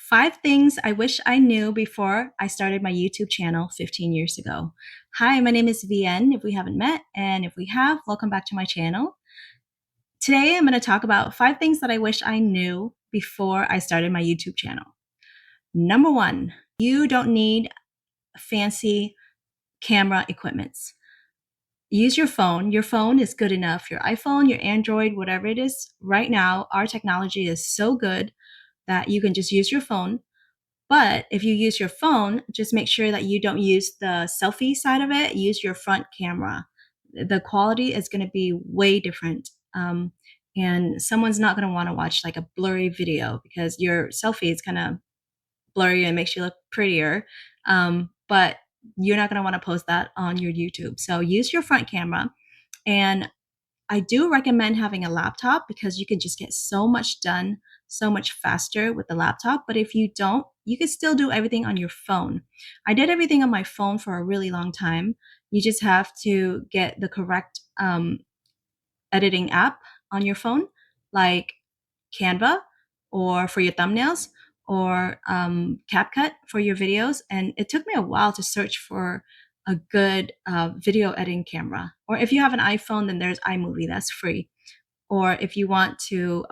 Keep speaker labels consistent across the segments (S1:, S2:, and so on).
S1: 5 things I wish I knew before I started my YouTube channel 15 years ago. Hi, my name is VN if we haven't met, and if we have, welcome back to my channel. Today I'm going to talk about 5 things that I wish I knew before I started my YouTube channel. Number 1, you don't need fancy camera equipments. Use your phone. Your phone is good enough. Your iPhone, your Android, whatever it is. Right now, our technology is so good that you can just use your phone. But if you use your phone, just make sure that you don't use the selfie side of it. Use your front camera. The quality is going to be way different. And someone's not going to want to watch like a blurry video because your selfie is kind of blurry and makes you look prettier. But you're not going to want to post that on your YouTube. So use your front camera. And I do recommend having a laptop because you can just get so much done so much faster with the laptop. But if you don't, you can still do everything on your phone. I did everything on my phone for a really long time. You just have to get the correct editing app on your phone, like Canva, or for your thumbnails, or CapCut for your videos. And it took me a while to search for a good video editing camera. Or if you have an iPhone, then there's iMovie, that's free. Or if you want to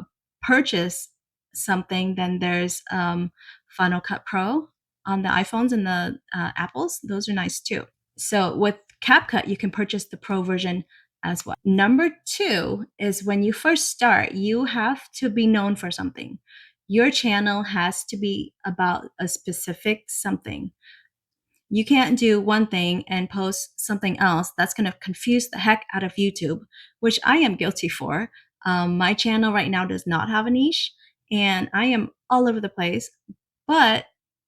S1: purchase something, then there's Final Cut Pro on the iPhones and the Apples. Those are nice too. So with CapCut, you can purchase the Pro version as well. Number 2 is when you first start, you have to be known for something. Your channel has to be about a specific something. You can't do one thing and post something else. That's going to confuse the heck out of YouTube, which I am guilty for. My channel right now does not have a niche, and I am all over the place. But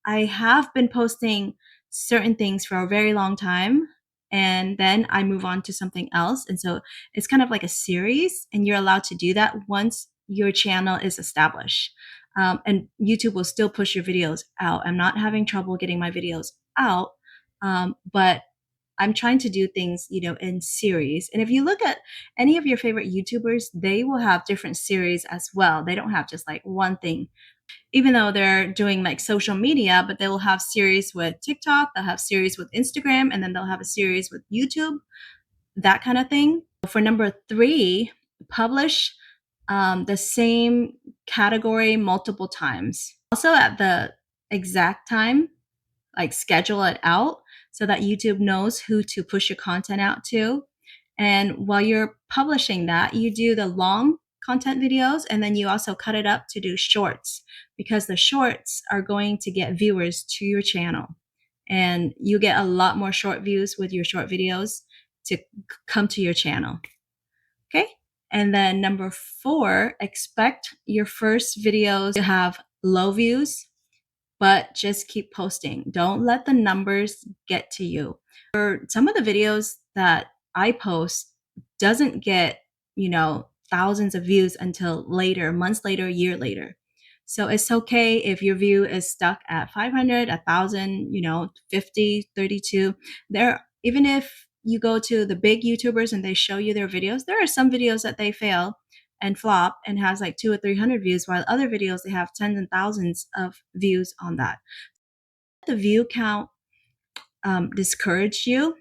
S1: I have been posting certain things for a very long time, and then I move on to something else. And so it's kind of like a series, and you're allowed to do that once your channel is established. And YouTube will still push your videos out. I'm not having trouble getting my videos out, but I'm trying to do things, in series. And if you look at any of your favorite YouTubers, they will have different series as well. They don't have just like one thing, even though they're doing like social media, but they will have series with TikTok, they'll have series with Instagram, and then they'll have a series with YouTube, that kind of thing. For number 3, publish the same category multiple times. Also at the exact time, like schedule it out so that YouTube knows who to push your content out to. And while you're publishing that, you do the long content videos, and then you also cut it up to do shorts, because the shorts are going to get viewers to your channel. And you get a lot more short views with your short videos to come to your channel. Okay. And then number 4, expect your first videos to have low views, but just keep posting. Don't let the numbers get to you. For some of the videos that I post doesn't get, thousands of views until later, months later, a year later. So it's okay if your view is stuck at 500, 1,000, 50, 32. Even if you go to the big YouTubers and they show you their videos, there are some videos that they fail and flop and has like 200 or 300 views, while other videos, they have tens and thousands of views on that. The view count discourage you.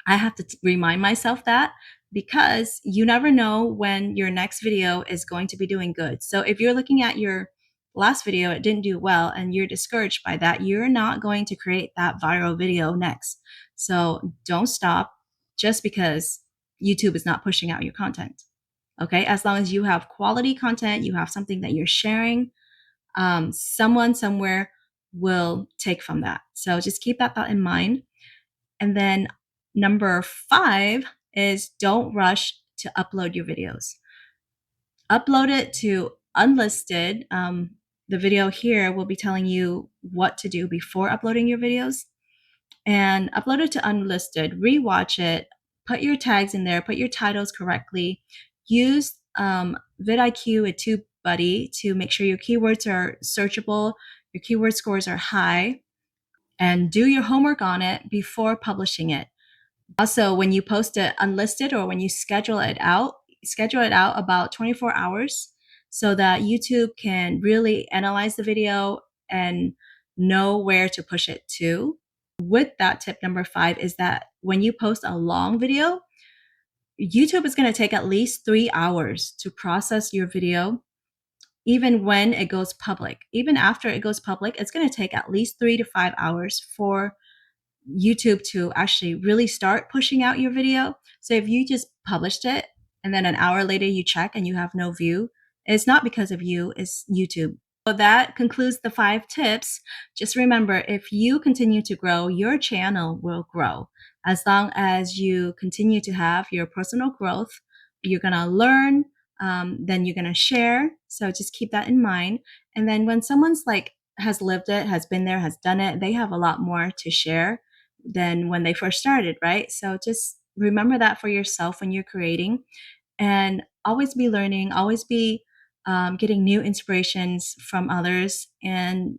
S1: I have to remind myself that, because you never know when your next video is going to be doing good. So if you're looking at your last video, it didn't do well, and you're discouraged by that, you're not going to create that viral video next. So don't stop just because YouTube is not pushing out your content. Okay, as long as you have quality content, you have something that you're sharing, someone somewhere will take from that. So just keep that thought in mind. And then number 5 is don't rush to upload your videos. Upload it to unlisted. The video here will be telling you what to do before uploading your videos. And upload it to unlisted, rewatch it, put your tags in there, put your titles correctly. Use vidIQ with TubeBuddy to make sure your keywords are searchable, your keyword scores are high, and do your homework on it before publishing it. Also, when you post it unlisted or when you schedule it out about 24 hours so that YouTube can really analyze the video and know where to push it to. With that, tip number 5 is that when you post a long video, YouTube is going to take at least 3 hours to process your video, even when it goes public. Even after it goes public, it's going to take at least 3 to 5 hours for YouTube to actually really start pushing out your video. So if you just published it and then an hour later you check and you have no view, it's not because of you, it's YouTube. So that concludes the 5 tips. Just remember, if you continue to grow, your channel will grow. As long as you continue to have your personal growth, you're going to learn, then you're going to share. So just keep that in mind. And then when someone's like has lived it, has been there, has done it, they have a lot more to share than when they first started, right? So just remember that for yourself when you're creating, and always be learning, always be getting new inspirations from others, and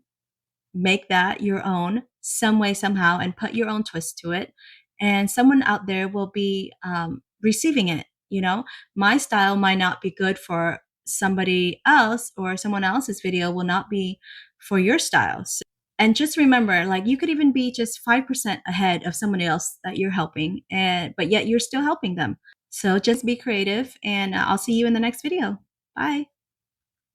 S1: make that your own some way, somehow, and put your own twist to it. And someone out there will be receiving it. You know, my style might not be good for somebody else, or someone else's video will not be for your style. And just remember, like, you could even be just 5% ahead of someone else that you're helping, and but yet you're still helping them. So just be creative, and I'll see you in the next video. Bye.